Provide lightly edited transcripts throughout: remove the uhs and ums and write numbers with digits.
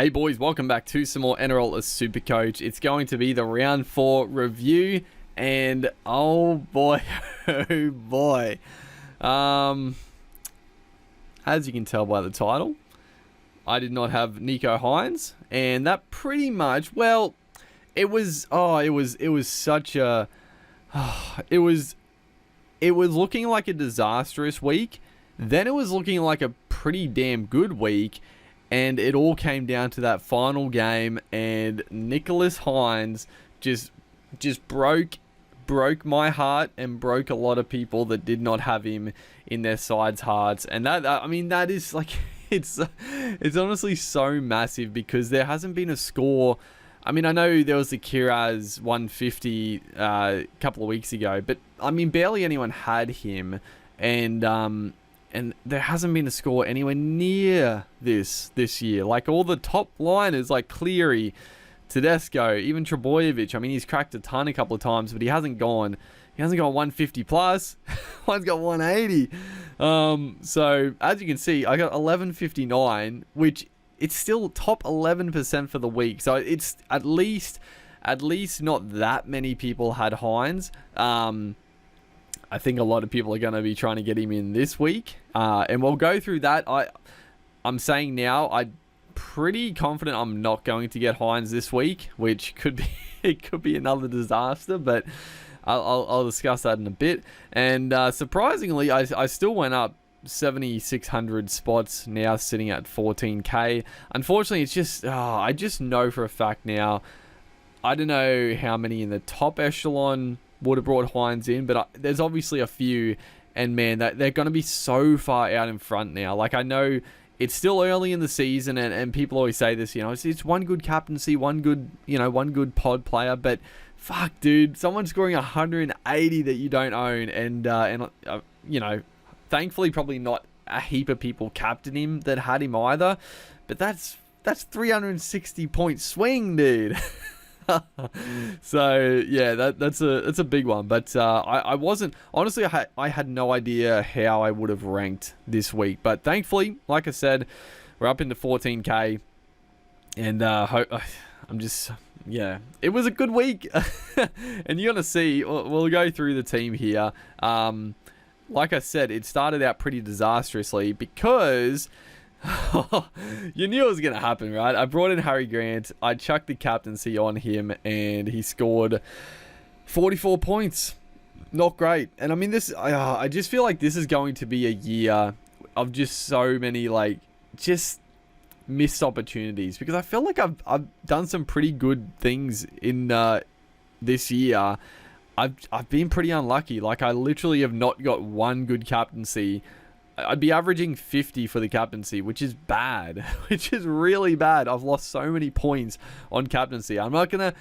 Hey boys, welcome back to some more Nrl Supercoach. It's going to be the round 4 review, and oh boy, oh boy. As you can tell by the title, I did not have Nicho Hines, and that pretty much, well, it was such a, it was looking like a disastrous week. Then it was looking like a pretty damn good week. And it all came down to that final game, and Nicholas Hines just broke my heart and broke a lot of people that did not have him in their sides' hearts. And that is like, it's honestly so massive because there hasn't been a score. I mean, I know there was the Kiraz 150 a couple of weeks ago, but I mean, barely anyone had him, and there hasn't been a score anywhere near this year. Like, all the top liners, like Cleary, Tedesco, even Trebojevic. I mean, he's cracked a ton a couple of times, but he hasn't gone 150 plus. One's got 180. So as you can see, I got 1159, which it's still top 11% for the week. So it's at least not that many people had Hines. I think a lot of people are going to be trying to get him in this week. And we'll go through that. I'm saying now, I'm pretty confident I'm not going to get Hines this week, which could be, it could be another disaster, but I'll discuss that in a bit. And surprisingly, I still went up 7,600 spots, now sitting at 14k. Unfortunately, it's just, I just know for a fact now, I don't know how many in the top echelon would have brought Hines in, but there's obviously a few, and man, they're going to be so far out in front now. Like, I know it's still early in the season, and people always say this, you know, it's one good captaincy, one good pod player, but fuck, dude, someone scoring 180 that you don't own, and you know, thankfully probably not a heap of people captain him that had him either, but that's 360 point swing, dude. So yeah, that's a big one, but I wasn't, honestly, I had no idea how I would have ranked this week, but thankfully, like I said, we're up into 14k, and yeah, it was a good week. And you're gonna see, we'll go through the team here. Like I said, it started out pretty disastrously because you knew it was going to happen, right? I brought in Harry Grant. I chucked the captaincy on him, and he scored 44 points. Not great. And I mean, I just feel like this is going to be a year of just so many, like, just missed opportunities, because I feel like I've done some pretty good things in this year. I've been pretty unlucky. Like, I literally have not got one good captaincy. I'd be averaging 50 for the captaincy, which is bad, which is really bad. I've lost so many points on captaincy. I'm not gonna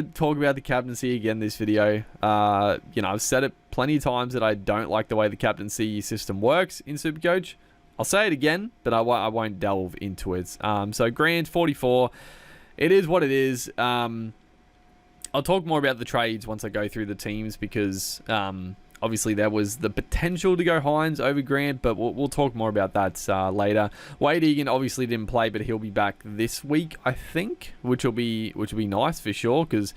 talk about the captaincy again this video. You know, I've said it plenty of times that I don't like the way the captaincy system works in Supercoach. I'll say it again, but I won't delve into it. So Grant 44, it is what it is. I'll talk more about the trades once I go through the teams, because obviously, there was the potential to go Hines over Grant, but we'll talk more about that later. Wade Egan obviously didn't play, but he'll be back this week, I think, which will be nice for sure, because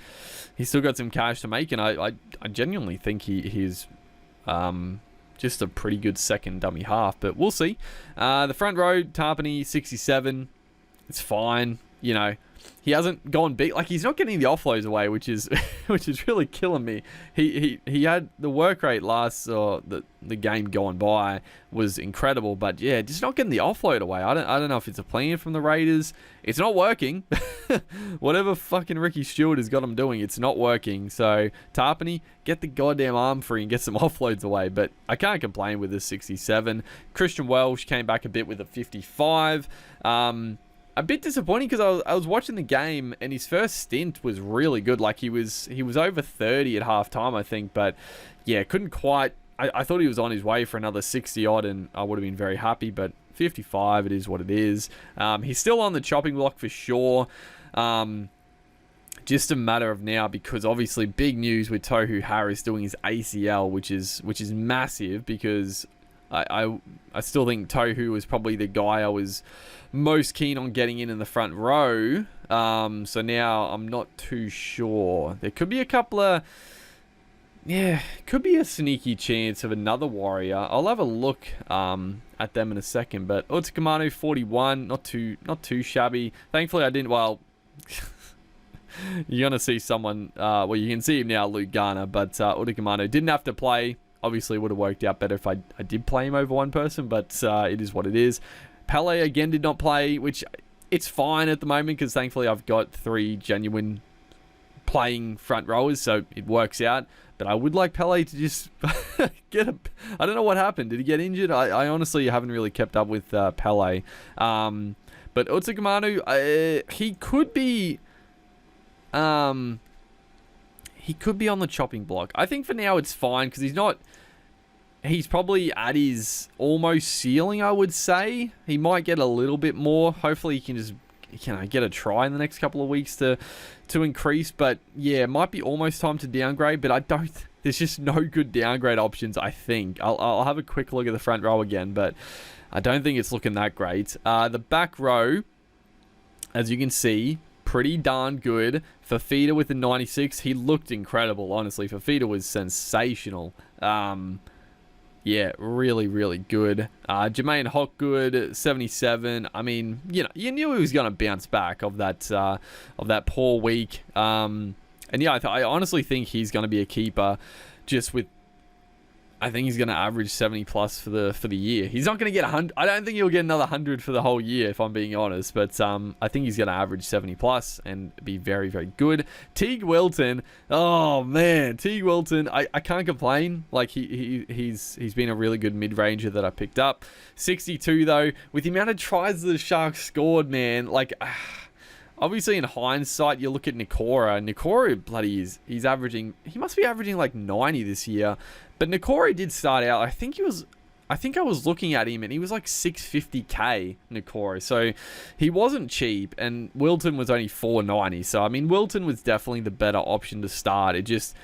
he's still got some cash to make, and I genuinely think he's just a pretty good second dummy half, but we'll see. The front row, Tarpany 67, it's fine, you know. He hasn't gone big, like, he's not getting the offloads away, which is really killing me. He had the work rate the game going by was incredible, but yeah, just not getting the offload away. I don't know if it's a plan from the Raiders. It's not working. Whatever fucking Ricky Stewart has got him doing, it's not working. So Tarpany, get the goddamn arm free and get some offloads away. But I can't complain with a 67. Christian Welsh came back a bit with a 55. A bit disappointing, because I was watching the game, and his first stint was really good. Like, he was over 30 at halftime, I think, but yeah, couldn't quite. I thought he was on his way for another 60 odd, and I would have been very happy, but 55, it is what it is. He's still on the chopping block for sure. Just a matter of now, because obviously big news with Tohu Harris doing his ACL, which is massive, because I still think Tohu was probably the guy I was most keen on getting in the front row. So now I'm not too sure. There could be a couple of... Yeah, could be a sneaky chance of another warrior. I'll have a look at them in a second. But Utakamanu 41, not too shabby. Thankfully I didn't... Well... You're going to see someone, well, you can see him now, Luke Garner, but Utakamanu didn't have to play. Obviously, it would have worked out better if I did play him over one person, but it is what it is. Pele, again, did not play, which it's fine at the moment, because thankfully I've got 3 genuine playing front rowers, so it works out. But I would like Pele to just get a... I don't know what happened. Did he get injured? I honestly haven't really kept up with Pele. But Utakamanu, he could be... he could be on the chopping block. I think for now it's fine because he's probably at his almost ceiling, I would say. He might get a little bit more. Hopefully he can just get a try in the next couple of weeks to increase. But yeah, it might be almost time to downgrade, but I don't... There's just no good downgrade options, I think. I'll have a quick look at the front row again, but I don't think it's looking that great. The back row, as you can see, pretty darn good. Fafita with the 96. He looked incredible, honestly. Fafita was sensational. Yeah, really, really good. Jermaine Hopgood, 77. I mean, you knew he was going to bounce back of that poor week. And yeah, I honestly think he's going to be a keeper just with... I think he's going to average 70 plus for the year. He's not going to get 100. I don't think he'll get another 100 for the whole year, if I'm being honest. But I think he's going to average 70 plus and be very, very good. Teague Wilton. Oh man, Teague Wilton. I can't complain. Like he's been a really good mid-ranger that I picked up. 62 though, with the amount of tries the Sharks scored, man. Like. Obviously, in hindsight, you look at Nikora. Nikora, bloody, he's averaging... He must be averaging like 90 this year. But Nikora did start out... I think I was looking at him and he was like 650k, Nikora. So he wasn't cheap. And Wilton was only 490. So, I mean, Wilton was definitely the better option to start. It just...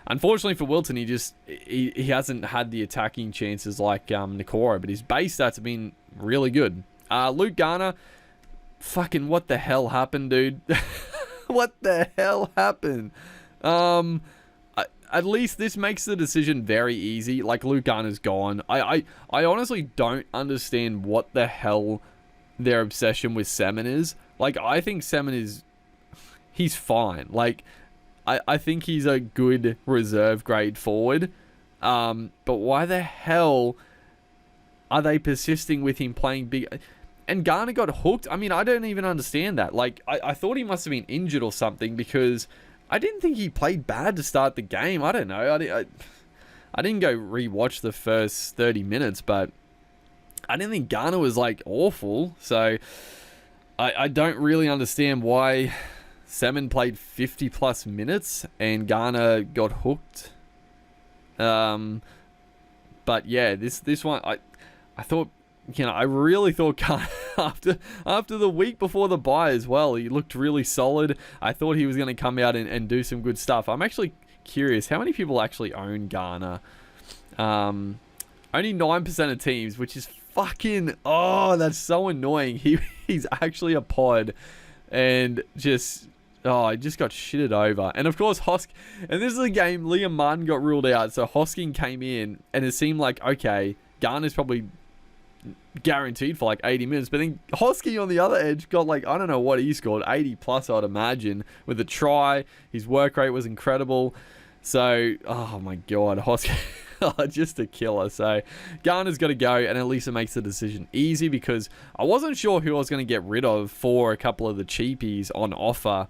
Unfortunately for Wilton, he hasn't had the attacking chances like Nikora. But his base stats have been really good. Luke Garner... Fucking what the hell happened, dude? What the hell happened? At least this makes the decision very easy. Like, Luke Garner's gone. I honestly don't understand what the hell their obsession with Semen is. Like, I think Semen is... He's fine. Like, I think he's a good reserve grade forward. But why the hell are they persisting with him playing big... And Garner got hooked. I mean, I don't even understand that. Like, I thought he must have been injured or something because I didn't think he played bad to start the game. I don't know. I didn't go rewatch the first 30 minutes, but I didn't think Garner was, like, awful. So, I don't really understand why Semen played 50-plus minutes and Garner got hooked. But, yeah, this one, I thought... I really thought after the week before the bye as well, he looked really solid. I thought he was going to come out and do some good stuff. I'm actually curious, how many people actually own Garner? Only 9% of teams, which is fucking... Oh, that's so annoying. He's actually a pod and just... Oh, I just got shitted over. And of course, and this is a game Liam Martin got ruled out, so Hosking came in and it seemed like, okay, Garner's probably... guaranteed for like 80 minutes, but then Hosking on the other edge got like, I don't know what he scored, 80 plus I'd imagine, with a try. His work rate was incredible. So, oh my god, Hosking, just a killer. So Garner's got to go, and at least it makes the decision easy because I wasn't sure who I was going to get rid of for a couple of the cheapies on offer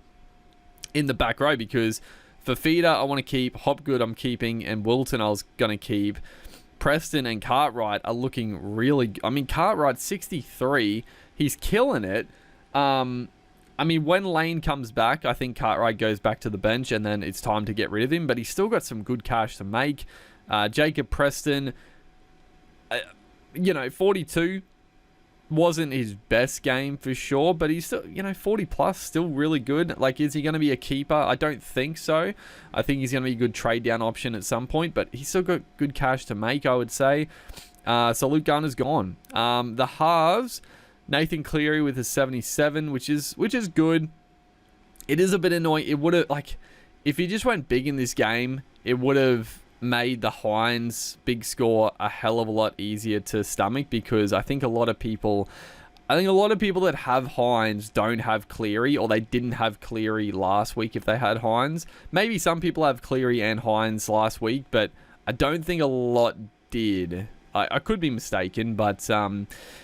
in the back row, because Fafita I want to keep, Hopgood I'm keeping, and Wilton I was going to keep. Preston and Cartwright are looking really... I mean, Cartwright, 63. He's killing it. I mean, when Lane comes back, I think Cartwright goes back to the bench and then it's time to get rid of him. But he's still got some good cash to make. Jacob Preston, 42 wasn't his best game for sure, but he's still, 40 plus, still really good. Like, is he going to be a keeper? I don't think so. I think he's going to be a good trade down option at some point, but he's still got good cash to make, I would say. So Luke Garner's gone. The halves, Nathan Cleary with a 77, which is good. It is a bit annoying. It would have, like, if he just went big in this game, it would have made the Hines big score a hell of a lot easier to stomach, because I think a lot of people that have Hines don't have Cleary, or they didn't have Cleary last week if they had Hines. Maybe some people have Cleary and Hines last week, but I don't think a lot did. I could be mistaken, but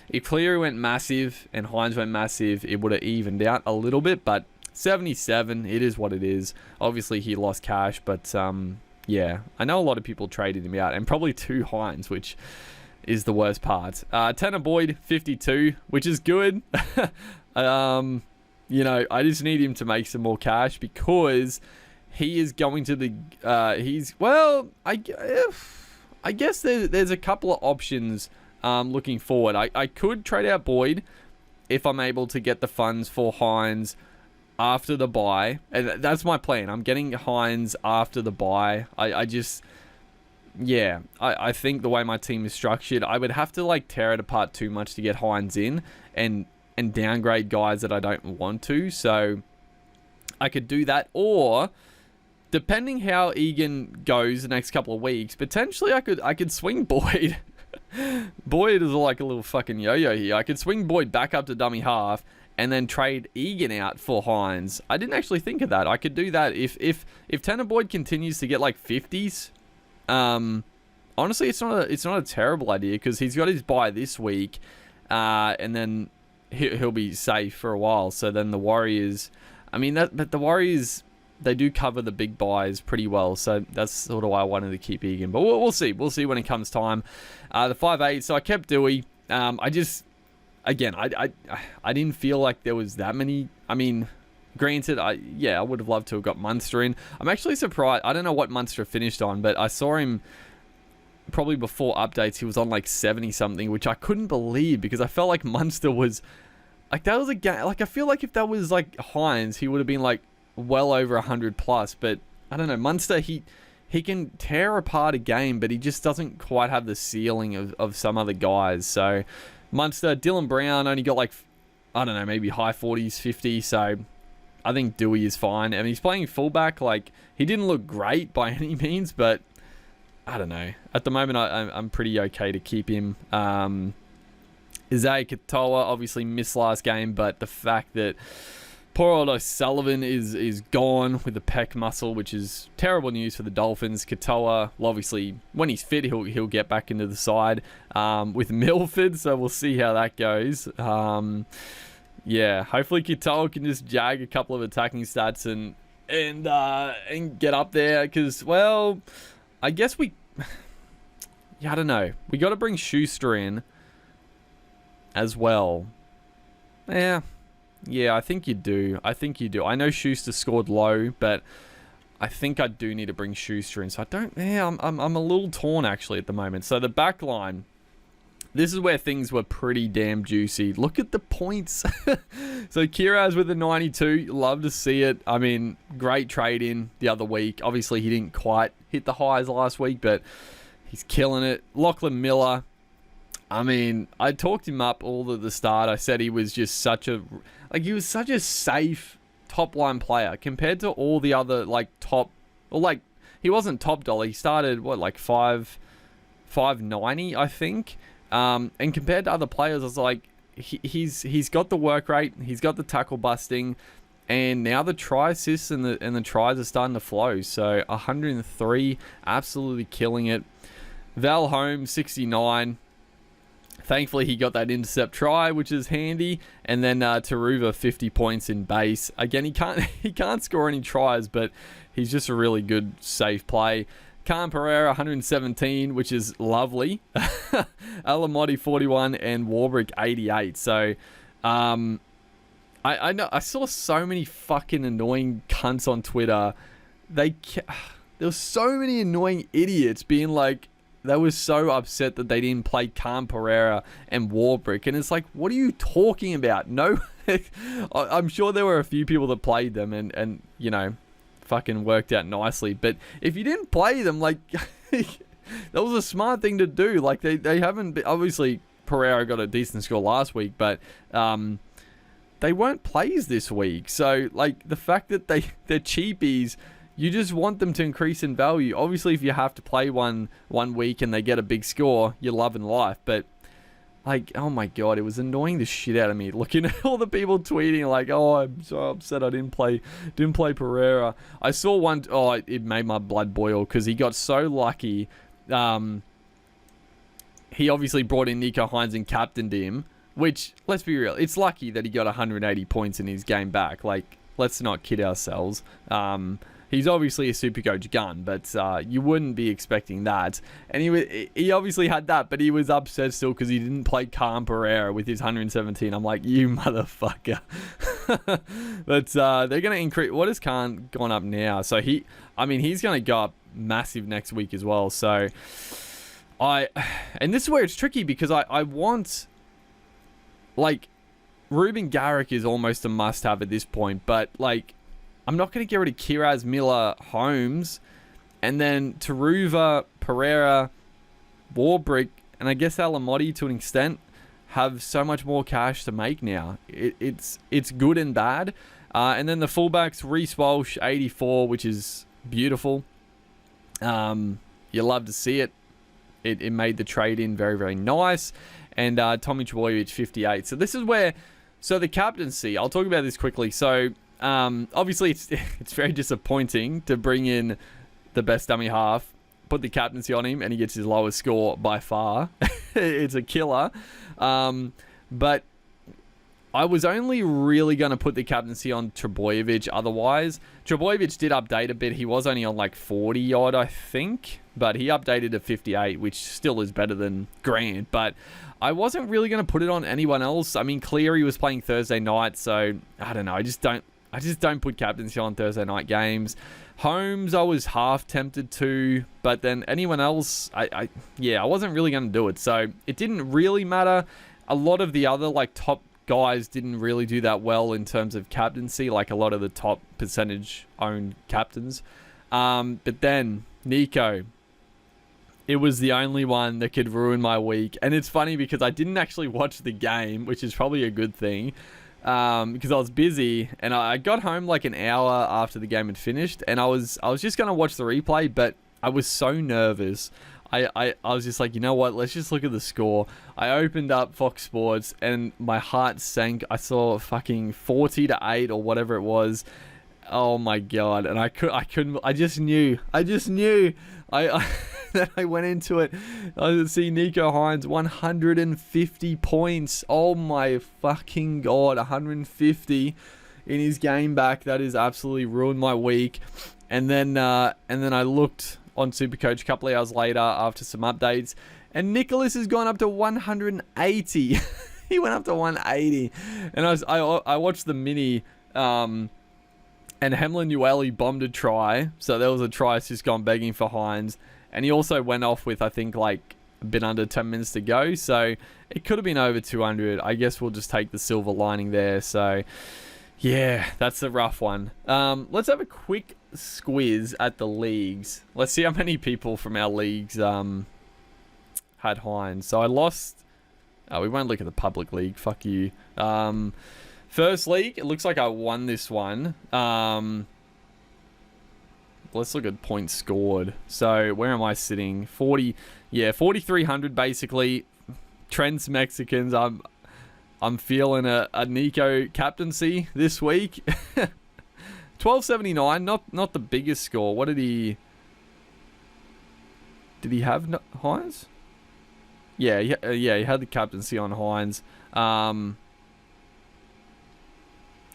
if Cleary went massive and Hines went massive, it would have evened out a little bit, but 77, it is what it is. Obviously, he lost cash, but yeah, I know a lot of people traded him out, and probably 2 Hines, which is the worst part. Tanner Boyd, 52, which is good. You know, I just need him to make some more cash, because he is going to the... I guess there's a couple of options looking forward. I could trade out Boyd if I'm able to get the funds for Hines after the bye, and that's my plan. I'm getting Hines after the bye. I think the way my team is structured, I would have to like tear it apart too much to get Hines in and downgrade guys that I don't want to. So I could do that, or depending how Egan goes the next couple of weeks, potentially I could swing Boyd. Boyd is like a little fucking yo-yo here. I could swing Boyd back up to dummy half and then trade Egan out for Hines. I didn't actually think of that. I could do that if Tanner Boyd continues to get like 50s. Honestly, it's not a terrible idea, because he's got his bye this week, and then he'll be safe for a while. So then the Warriors, but the Warriors, they do cover the big buys pretty well, so that's sort of why I wanted to keep Egan. But we'll see. We'll see when it comes time. The 5'8", so I kept Dewey. I didn't feel like there was that many. Granted, I would have loved to have got Munster in. I'm actually surprised. I don't know what Munster finished on, but I saw him probably before updates. He was on like 70-something, which I couldn't believe, because I felt like Munster was... Like, that was a game... Like, I feel like if that was like Hines, he would have been like well over 100 plus, but I don't know. Munster, he can tear apart a game, but he just doesn't quite have the ceiling of some other guys. So Munster, Dylan Brown only got like, I don't know, maybe high 40s, 50. So I think Dewey is fine. And he's playing fullback. Like, he didn't look great by any means, but I don't know. At the moment, I'm pretty okay to keep him. Isaiah Katoa obviously missed last game, but the fact that poor old O'Sullivan is gone with the pec muscle, which is terrible news for the Dolphins. Katoa, well, obviously, when he's fit, he'll get back into the side with Milford, so we'll see how that goes. Hopefully Katoa can just jag a couple of attacking stats and get up there, because, well, I guess I don't know. We got to bring Schuster in as well. Yeah, I think you do. I know Schuster scored low, but I think I do need to bring Schuster in. So I'm a little torn actually at the moment. So the back line, this is where things were pretty damn juicy. Look at the points. So Kiraz with a 92, love to see it. Great trade in the other week. Obviously he didn't quite hit the highs last week, but he's killing it. Lachlan Miller, I talked him up all at the start. I said he was just such a safe top line player compared to all the other he wasn't top dollar. He started 590, I think. And compared to other players, I was like, he's got the work rate, he's got the tackle busting, and now the try assists and the tries are starting to flow. So 103, absolutely killing it. Val Holmes, 69. Thankfully, he got that intercept try, which is handy. And then Taruva, 50 points in base. Again, he can't score any tries, but he's just a really good, safe play. Khan Pereira, 117, which is lovely. Alamotti, 41, and Warbrick, 88. So, I know I saw so many fucking annoying cunts on Twitter. There were so many annoying idiots being like, they were so upset that they didn't play Khan Pereira and Warbrick. And it's like, what are you talking about? No, I'm sure there were a few people that played them and fucking worked out nicely. But if you didn't play them, that was a smart thing to do. Like, they haven't been, obviously Pereira got a decent score last week, but they weren't plays this week. So, like, the fact that they're cheapies, you just want them to increase in value. Obviously, if you have to play one week and they get a big score, you're loving life. But, like, oh my God, it was annoying the shit out of me looking at all the people tweeting like, oh, I'm so upset I didn't play Pereira. I saw one, it made my blood boil because he got so lucky. He obviously brought in Nicho Hines and captained him, which, let's be real, it's lucky that he got 180 points in his game back. Like, let's not kid ourselves. He's obviously a Supercoach gun, but you wouldn't be expecting that. And he obviously had that, but he was upset still because he didn't play Calm Pereira with his 117. I'm like, you motherfucker. But they're going to increase. What has Khan gone up now? So he's going to go up massive next week as well. So and this is where it's tricky because I want, like, Ruben Garrick is almost a must-have at this point, but, like, I'm not going to get rid of Kiraz, Miller, Holmes, and then Taruva, Pereira, Warbrick, and I guess Alamotti to an extent have so much more cash to make now. It's good and bad. And then the fullbacks, Reece Walsh, 84, which is beautiful. You love to see it. It made the trade in very, very nice. And Tommy Trbojevic, 58. So this is where... So the captaincy, I'll talk about this quickly. So... obviously it's very disappointing to bring in the best dummy half, put the captaincy on him, and he gets his lowest score by far. It's a killer. But I was only really going to put the captaincy on Trbojevic otherwise. Trbojevic did update a bit. He was only on like 40 odd, I think, but he updated to 58, which still is better than Grant. But I wasn't really going to put it on anyone else. I mean, Cleary was playing Thursday night, so I don't know. I just don't put captaincy on Thursday night games. Holmes, I was half tempted to, but then anyone else, I wasn't really going to do it. So it didn't really matter. A lot of the other like top guys didn't really do that well in terms of captaincy, like a lot of the top percentage owned captains. But then Nicho, it was the only one that could ruin my week. And it's funny because I didn't actually watch the game, which is probably a good thing. Because I was busy and I got home like an hour after the game had finished, and I was just going to watch the replay, but I was so nervous. I was just like, you know what, let's just look at the score. I opened up Fox Sports and my heart sank. I saw fucking 40-8 or whatever it was. Oh my God. And I couldn't, I just knew. Then I went into it. I see Nicho Hines, 150 points. Oh my fucking God, 150 in his game back. That has absolutely ruined my week. And then I looked on Supercoach a couple of hours later after some updates, and Nicholas has gone up to 180. He went up to 180, and I watched the mini. And Hemlin Ueli bombed a try. So there was a try assist gone begging for Hines. And he also went off with, I think, like a bit under 10 minutes to go. So it could have been over 200. I guess we'll just take the silver lining there. So, yeah, that's a rough one. Let's have a quick squiz at the leagues. Let's see how many people from our leagues had Hines. So I lost... Oh, we won't look at the public league. Fuck you. First league, it looks like I won this one. Let's look at points scored. So, where am I sitting? 4,300 basically. Trent's Mexicans. I'm feeling a Nicho captaincy this week. 1279, not the biggest score. What did he... Did he have Hines? Yeah, he had the captaincy on Hines.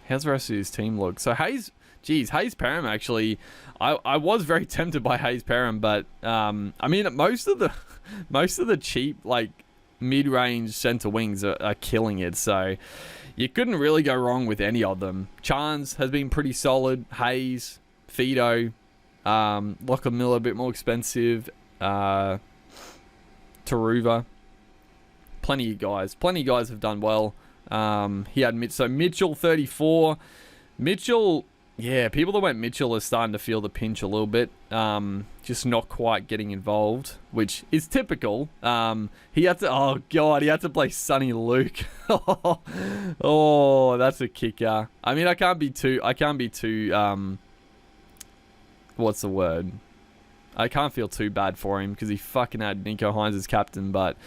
How's the rest of his team look? So Hayes Perham actually, I was very tempted by Hayes Perham, but I mean most of the cheap like mid-range centre wings are killing it. So you couldn't really go wrong with any of them. Chance has been pretty solid. Hayes, Fido, Lachlan Miller a bit more expensive. Taruva, plenty of guys have done well. He had Mitchell 34. Mitchell Yeah, people that went Mitchell are starting to feel the pinch a little bit. Just not quite getting involved, which is typical. He had to, oh God, he had to play Sonny Luke. Oh, that's a kicker. I mean, I can't be too, what's the word? I can't feel too bad for him because he fucking had Nicho Hines as captain, but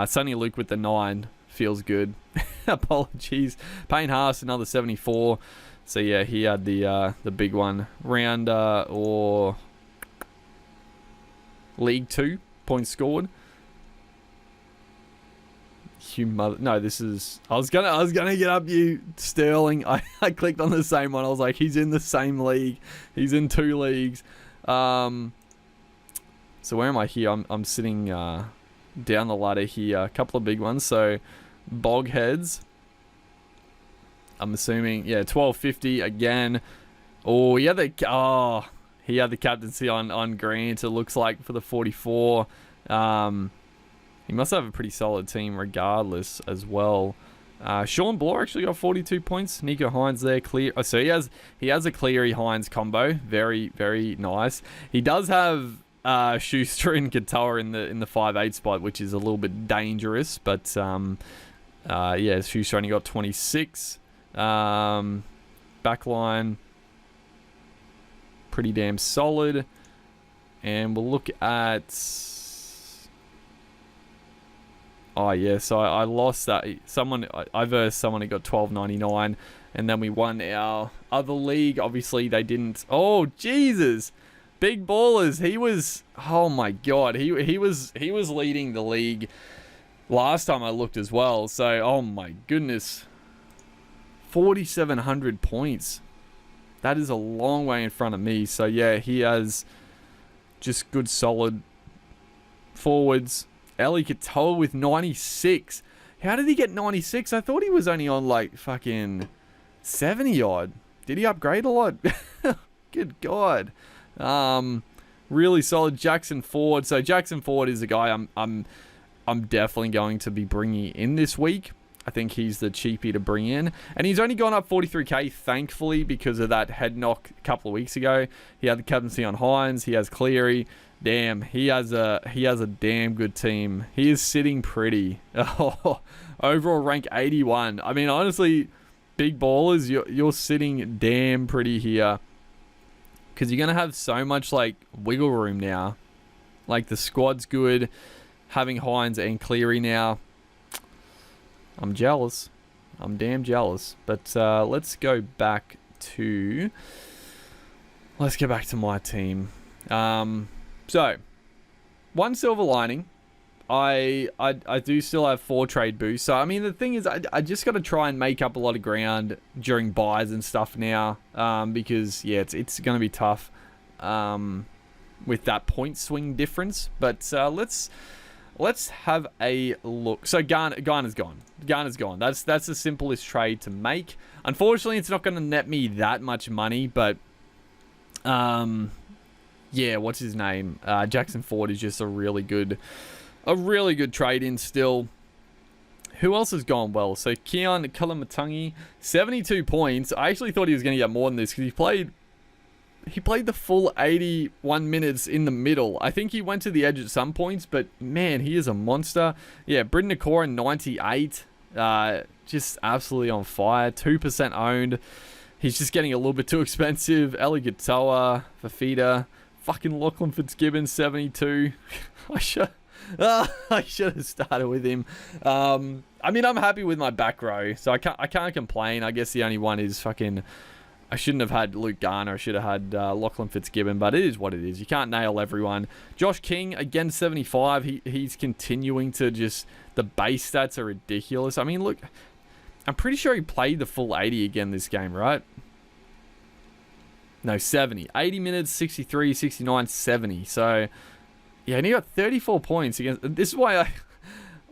Sonny Luke with the 9 feels good. Apologies. Payne Haas, another 74. So yeah, he had the big one. Round or League 2 points scored. No, this is. I was gonna get up you Sterling. I clicked on the same one. I was like, he's in the same league. He's in 2 leagues. So where am I here? I'm sitting down the ladder here. A couple of big ones. So Bogheads. I'm assuming, yeah, 1250 again. Oh, he had the captaincy on Grant, it looks like, for the 44. He must have a pretty solid team regardless as well. Sean Bloor actually got 42 points. Nicho Hines there, clear. Oh, so he has a Cleary Hines combo. Very, very nice. He does have Schuster and Katoa in the 5'8" spot, which is a little bit dangerous. But yeah, Schuster only got 26. Backline pretty damn solid, and we'll look at so I lost that I versed someone who got 12.99, and then we won our other league. Obviously they didn't. Oh Jesus, big ballers. He was, oh my God, he was leading the league last time I looked as well. So oh my goodness, 4,700 points. That is a long way in front of me. So yeah, he has just good solid forwards. Eli Katoa with 96. How did he get 96? I thought he was only on like fucking 70 odd. Did he upgrade a lot? Good God. Really solid. Jackson Ford. So Jackson Ford is a guy I'm definitely going to be bringing in this week. I think he's the cheapie to bring in. And he's only gone up 43k, thankfully, because of that head knock a couple of weeks ago. He had the captaincy on Hines. He has Cleary. Damn, he has a damn good team. He is sitting pretty. Oh, overall rank 81. I mean, honestly, big ballers, you're sitting damn pretty here. Because you're going to have so much, like, wiggle room now. Like, the squad's good. Having Hines and Cleary now. I'm jealous. I'm damn jealous. But let's go back to my team. So, one silver lining. I do still have 4 trade boosts. So, I mean, the thing is, I just got to try and make up a lot of ground during buys and stuff now. Because, yeah, it's going to be tough with that point swing difference. But let's have a look. So Garner's gone. Garner's gone. That's the simplest trade to make. Unfortunately, it's not going to net me that much money, but yeah, what's his name? Jackson Ford is just a really good trade in still. Who else has gone well? So Keon Kalamatangi, 72 points. I actually thought he was going to get more than this because he played the full 81 minutes in the middle. I think he went to the edge at some points, but man, he is a monster. Yeah, Britton Nakora, 98. Just absolutely on fire. 2% owned. He's just getting a little bit too expensive. Eli Katoa, Fafita, fucking Lachlan Fitzgibbon, 72. I should have started with him. I mean, I'm happy with my back row, so I can't complain. I guess the only one is fucking... I shouldn't have had Luke Garner. I should have had Lachlan Fitzgibbon, but it is what it is. You can't nail everyone. Josh King, again, 75. He's continuing to just... The base stats are ridiculous. I mean, look, I'm pretty sure he played the full 80 again this game, right? No, 70. 80 minutes, 63, 69, 70. So, yeah, and he got 34 points against... This is why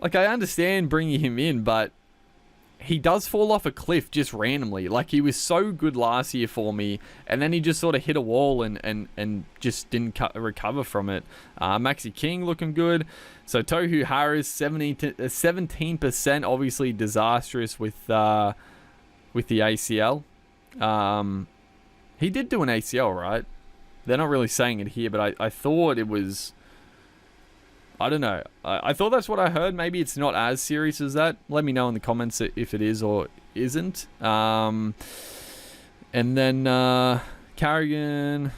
I understand bringing him in, but... He does fall off a cliff just randomly. Like, he was so good last year for me, and then he just sort of hit a wall and just didn't recover from it. Maxi King looking good. So Tohu Harris, 17%, obviously disastrous with the ACL. He did do an ACL, right? They're not really saying it here, but I thought it was... I don't know. I thought that's what I heard. Maybe it's not as serious as that. Let me know in the comments if it is or isn't. And then Carrigan...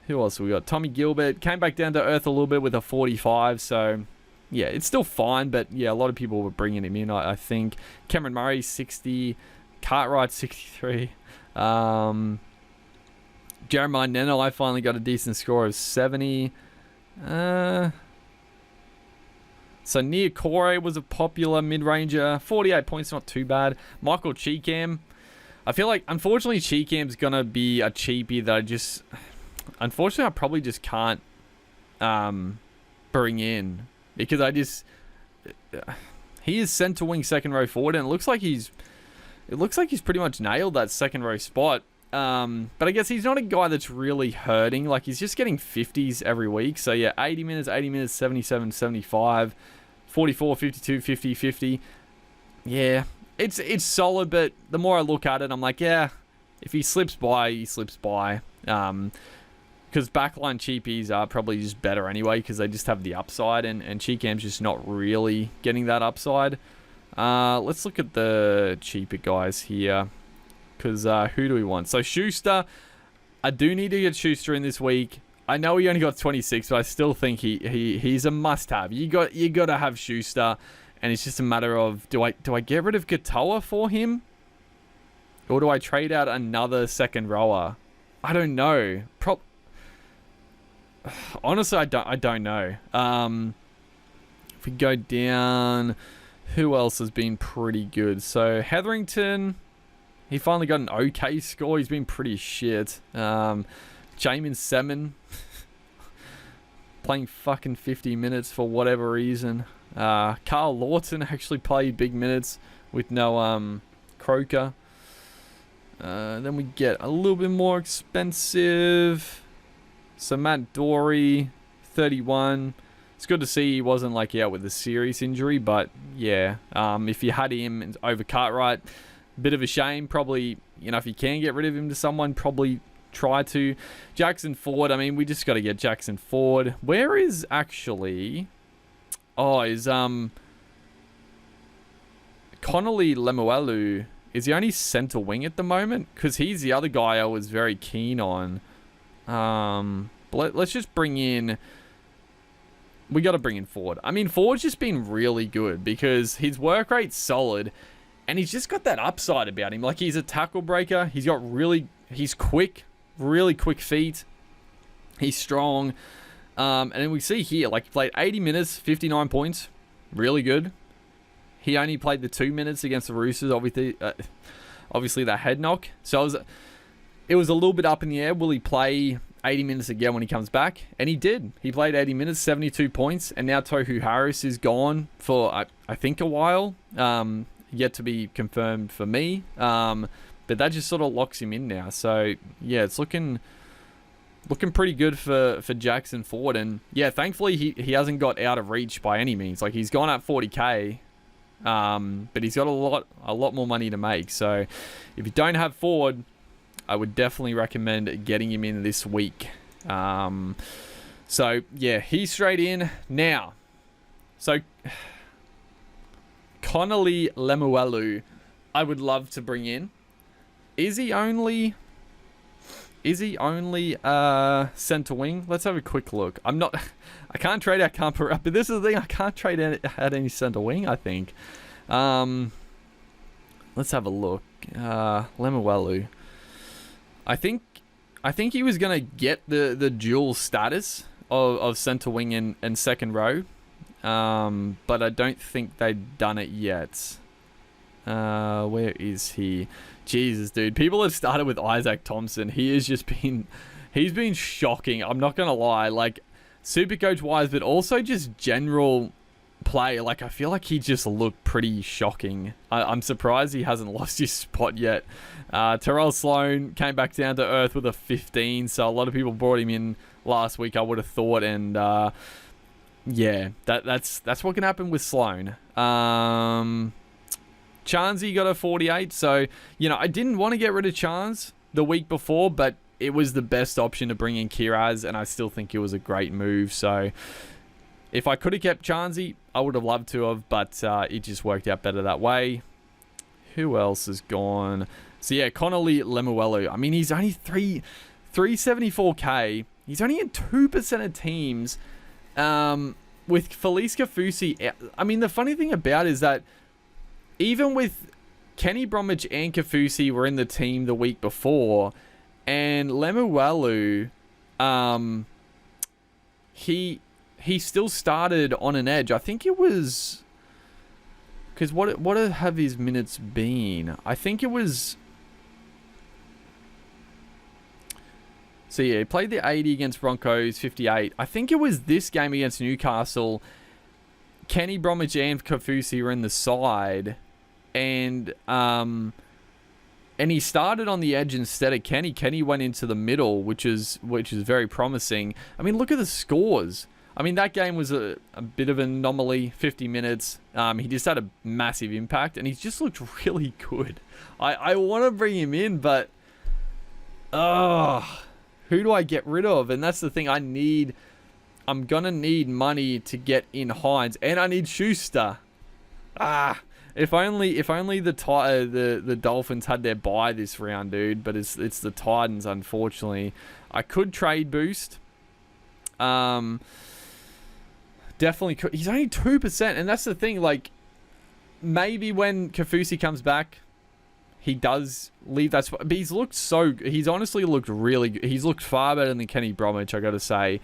Who else we got? Tommy Gilbert came back down to earth a little bit with a 45, so... Yeah, it's still fine, but yeah, a lot of people were bringing him in, I think. Cameron Murray, 60. Cartwright, 63. Jeremiah Neno, I finally got a decent score of 70. So Nia Corey was a popular mid-ranger. 48 points, not too bad. Michael Cheekham. I feel like, unfortunately, Cheekham's going to be a cheapie that I just... Unfortunately, I probably just can't bring in. Because I just... he is centre wing second row forward, and it looks like he's pretty much nailed that second row spot. But I guess he's not a guy that's really hurting. Like, he's just getting 50s every week. So, yeah, 80 minutes, 77, 75, 44, 52, 50, 50. Yeah, it's solid, but the more I look at it, I'm like, yeah, if he slips by, he slips by. Because backline cheapies are probably just better anyway because they just have the upside, and Cheekham's just not really getting that upside. Let's look at the cheaper guys here because who do we want? So Schuster, I do need to get Schuster in this week. I know he only got 26, but I still think he's a must-have. You got to have Schuster, and it's just a matter of do I get rid of Katoa for him, or do I trade out another second rower? I don't know. Honestly, I don't know. If we go down, who else has been pretty good? So Hetherington, he finally got an okay score. He's been pretty shit. Jamin Semin playing fucking 50 minutes for whatever reason. Carl Lawton actually played big minutes with no Croker. Then we get a little bit more expensive. So Matt Dory, 31. It's good to see he wasn't like out with a serious injury, but yeah, if you had him over Cartwright, bit of a shame. Probably, if you can get rid of him to someone, probably try to. Jackson Ford, I mean, we just got to get Jackson Ford. Where is actually... Oh, is Connolly Lemuelu, is he only centre wing at the moment? Because he's the other guy I was very keen on. Let's just bring in... We got to bring in Ford. I mean, Ford's just been really good because his work rate's solid and he's just got that upside about him. Like, he's a tackle breaker. He's quick, really quick feet. He's strong. And then we see here, like, he played 80 minutes, 59 points. Really good. He only played the 2 minutes against the Roosters, obviously that head knock. So it was a little bit up in the air. Will he play 80 minutes again when he comes back? And he did. He played 80 minutes, 72 points. And now Tohu Harris is gone for, I think, a while. Yet to be confirmed for me. But that just sort of locks him in now. So, yeah, it's looking pretty good for Jackson Ford. And, yeah, thankfully, he hasn't got out of reach by any means. Like, he's gone up 40K. But he's got a lot more money to make. So, if you don't have Ford, I would definitely recommend getting him in this week. So, yeah, he's straight in now. So, Connolly Lemuelu, I would love to bring in. Is he only centre wing? Let's have a quick look. I can't trade out Camper, but this is the thing, I can't trade out any centre wing, I think. Let's have a look. Lemuelu. I think he was going to get the dual status of centre wing and second row. But I don't think they've done it yet. Where is he? Jesus, dude. People have started with Isaac Thompson. He's been shocking. I'm not going to lie. Like, Supercoach wise, but also just general play. Like, I feel like he just looked pretty shocking. I'm surprised he hasn't lost his spot yet. Terrell Sloan came back down to earth with a 15. So a lot of people brought him in last week, I would have thought. And, yeah, that's what can happen with Sloan. Chansey got a 48, so, I didn't want to get rid of Chans the week before, but it was the best option to bring in Kiraz, and I still think it was a great move. So if I could have kept Chansey, I would have loved to have, but it just worked out better that way. Who else has gone? So yeah, Connolly Lemuelu. I mean, he's only 374k. He's only in 2% of teams. With Felice Kafusi, I mean, the funny thing about it is that even with Kenny Bromwich and Kafusi were in the team the week before, and Lemuelu, he still started on an edge. I think it was because what have his minutes been? I think it was. So yeah, he played the 80 against Broncos, 58. I think it was this game against Newcastle. Kenny Bromwich and Kafusi were in the side, and he started on the edge instead of Kenny. Kenny went into the middle, which is very promising. I mean, look at the scores. I mean, that game was a bit of an anomaly, 50 minutes. He just had a massive impact, and he's just looked really good. I want to bring him in, but who do I get rid of? And that's the thing. I'm going to need money to get in Hines, and I need Schuster. If only the Dolphins had their bye this round, dude. But it's the Titans, unfortunately. I could trade boost. Definitely could. He's only 2%, and that's the thing. Like, maybe when Kafusi comes back, he does leave that spot. But he's honestly looked really good. He's looked far better than Kenny Bromwich, I got to say.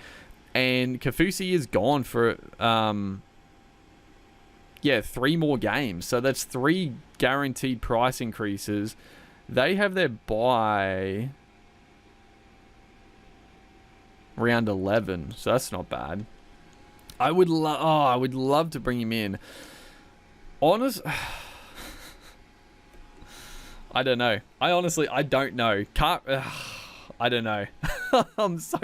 And Kafusi is gone for 3 more games. So that's 3 guaranteed price increases. They have their bye round 11, so that's not bad. I would love to bring him in. I don't know. I don't know. I don't know. I'm so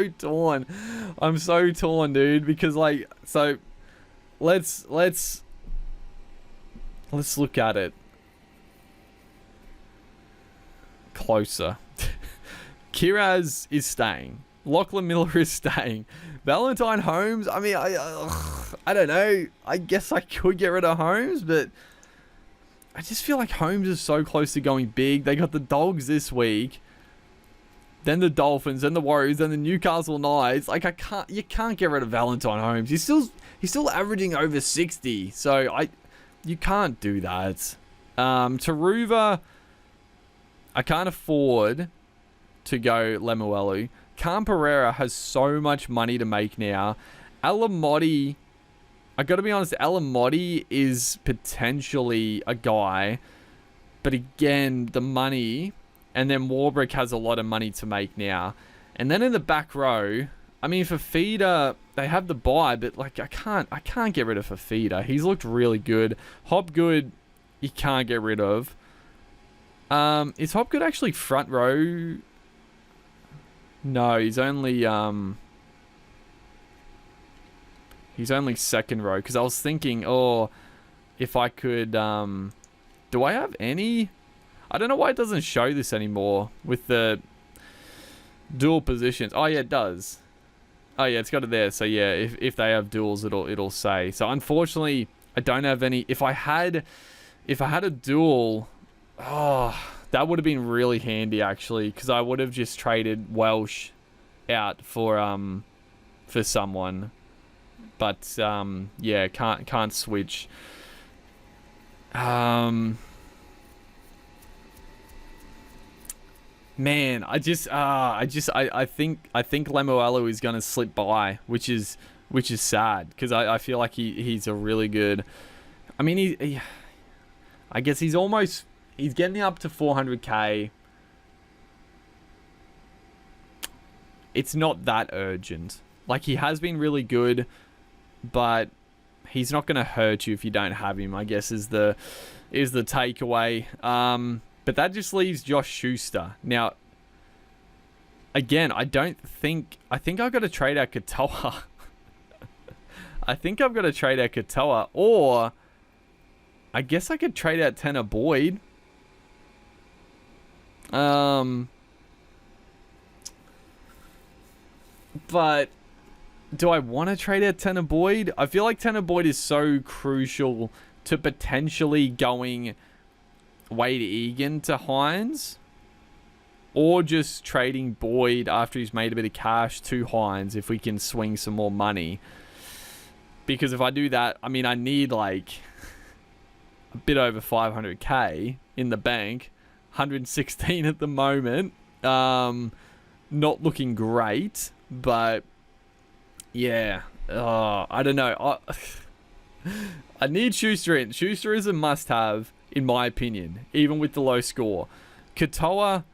torn. Dude, because let's look at it closer. Kiraz is staying. Lachlan Miller is staying. Valentine Holmes, I mean, I don't know. I guess I could get rid of Holmes, but I just feel like Holmes is so close to going big. They got the Dogs this week, then the Dolphins, then the Warriors, then the Newcastle Knights. Like, you can't get rid of Valentine Holmes. He's still averaging over 60. So you can't do that. Taruva, I can't afford to go Lemuelu. Cam Pereira has so much money to make now. Alamotti, I got to be honest, Alamotti is potentially a guy, but again, the money, and then Warbrick has a lot of money to make now. And then in the back row, I mean, Fafita, they have the buy, but like I can't get rid of Fafita. He's looked really good. Hopgood, you can't get rid of. Is Hopgood actually front row? No, he's only second row, because I was thinking, if I could, do I have any? I don't know why it doesn't show this anymore with the dual positions. Oh yeah, it does. Oh yeah, it's got it there. So yeah, if they have duals, it'll say. So unfortunately, I don't have any. If I had a dual, that would have been really handy actually, because I would have just traded Welsh out for someone. But yeah, can't switch. Man, I think Lemuelu is gonna slip by, which is sad, because I feel like he's a really good. I mean, I guess he's getting up to 400k. It's not that urgent. Like, he has been really good, but he's not going to hurt you if you don't have him, I guess, is the takeaway. But that just leaves Josh Schuster. Now, again, I think I've got to trade out Katoa. Or I guess I could trade out Tanner Boyd. But do I want to trade out Tanner Boyd? I feel like Tanner Boyd is so crucial to potentially going Wade Egan to Hines, or just trading Boyd after he's made a bit of cash to Hines if we can swing some more money. Because if I do that, I mean, I need like a bit over 500k in the bank, 116 at the moment. Not looking great, but yeah, I don't know. I need Schuster in. Schuster is a must-have, in my opinion, even with the low score. Katoa,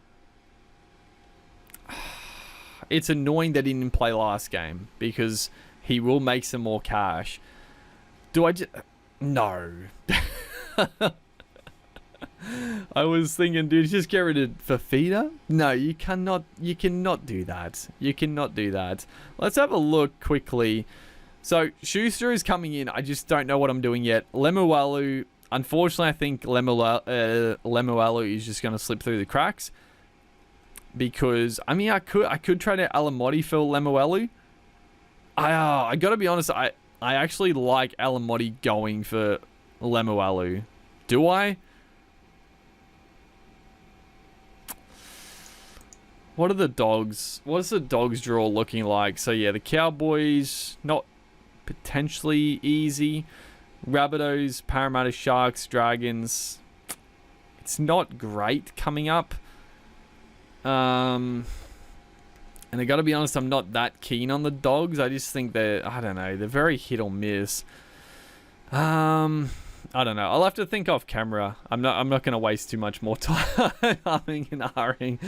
it's annoying that he didn't play last game because he will make some more cash. Do I just... No. I was thinking, dude, just get rid of Fafita? No, you cannot do that. You cannot do that. Let's have a look quickly. So, Schuster is coming in. I just don't know what I'm doing yet. Lemuelu, unfortunately, I think Lemuelu is just going to slip through the cracks. Because, I mean, I could trade out Alamotti for Lemuelu. I got to be honest, I actually like Alamotti going for Lemuelu. Do I? What are the dogs? What's the dogs draw looking like? So yeah, the Cowboys, not potentially easy. Rabbitohs, Parramatta, Sharks, Dragons. It's not great coming up. And I gotta be honest, I'm not that keen on the dogs. I just think I don't know, they're very hit or miss. I don't know. I'll have to think off camera. I'm not going to waste too much more time humming and ahhing.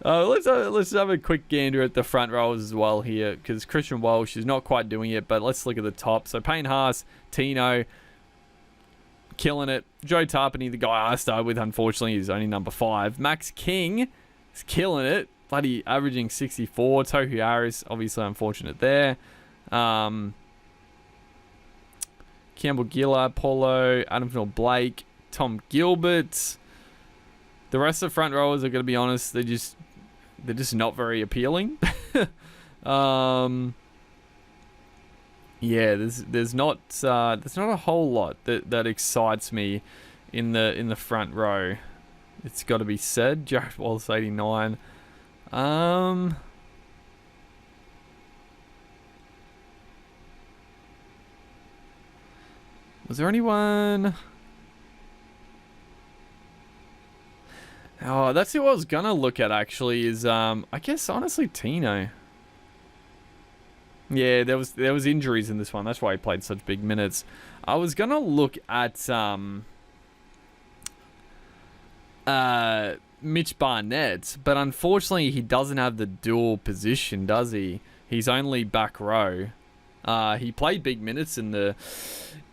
Let's have a quick gander at the front rows as well here, because Christian Walsh is not quite doing it, but let's look at the top. So Payne Haas, Tino, killing it. Joe Tarpany, the guy I started with, unfortunately, is only number 5. Max King is killing it. Bloody averaging 64. Tohu Harris, obviously unfortunate there. Campbell Gillard, Paulo, Adam Phil Blake, Tom Gilbert. The rest of the front rowers, are going to be honest, they're just not very appealing. Yeah, there's not a whole lot that excites me in the front row. It's got to be said. Jared Wallace 89. Was there anyone? Oh, that's who I was gonna look at actually. Is I guess honestly Tino. Yeah, there was injuries in this one. That's why he played such big minutes. I was gonna look at Mitch Barnett, but unfortunately he doesn't have the dual position, does he? He's only back row. He played big minutes in the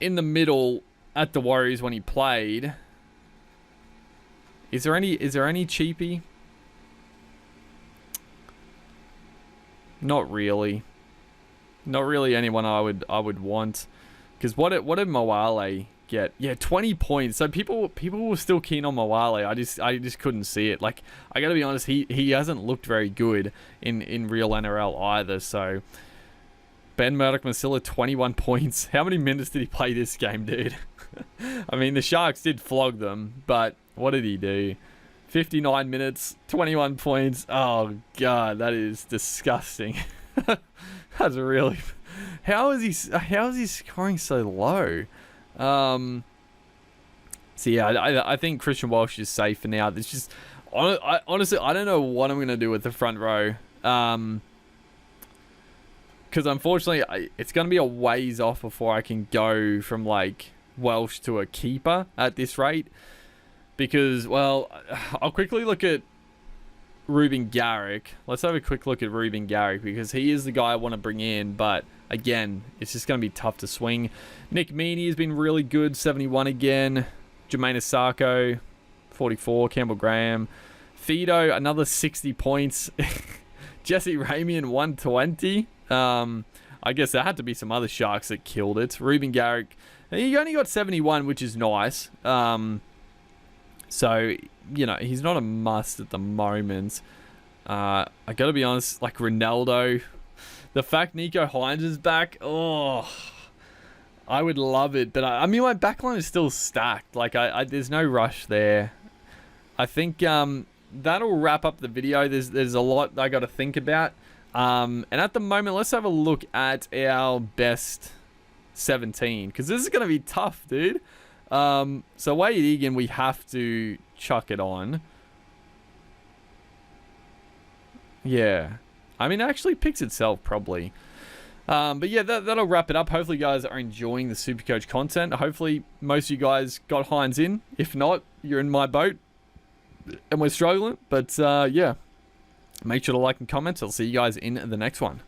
middle at the Warriors when he played. Is there any cheapie? Not really. Not really anyone I would want. Because what did Moale get? Yeah, 20 points. So people were still keen on Moale. I just couldn't see it. Like, I gotta be honest, he hasn't looked very good in real NRL either. So Ben Murdoch-Masila, 21 points. How many minutes did he play this game, dude? I mean, the Sharks did flog them, but what did he do? 59 minutes, 21 points. Oh, God, that is disgusting. That's really... How is he scoring so low? So, yeah, I think Christian Walsh is safe for now. It's just... honestly, I don't know what I'm going to do with the front row. Because unfortunately, it's going to be a ways off before I can go from like Welsh to a keeper at this rate. Because, well, I'll quickly look at Ruben Garrick. Let's have a quick look at Ruben Garrick because he is the guy I want to bring in. But again, it's just going to be tough to swing. Nick Meaney has been really good, 71 again. Jermaine Asako, 44. Campbell Graham. Fido, another 60 points. Jesse Ramian, 120. I guess there had to be some other Sharks that killed it. Ruben Garrick, he only got 71, which is nice. So, you know, he's not a must at the moment. I gotta be honest, like Ronaldo, The fact Nicho Hines is back, oh, I would love it. But I mean, my backline is still stacked. Like, there's no rush there. I think that'll wrap up the video. There's a lot I got to think about. And at the moment, let's have a look at our best 17, because this is going to be tough, dude. So Wade Egan, we have to chuck it on. Yeah. I mean, it actually picks itself, probably. But yeah, that'll wrap it up. Hopefully you guys are enjoying the Supercoach content. Hopefully most of you guys got Hines in. If not, you're in my boat and we're struggling. But yeah, make sure to like and comment. I'll see you guys in the next one.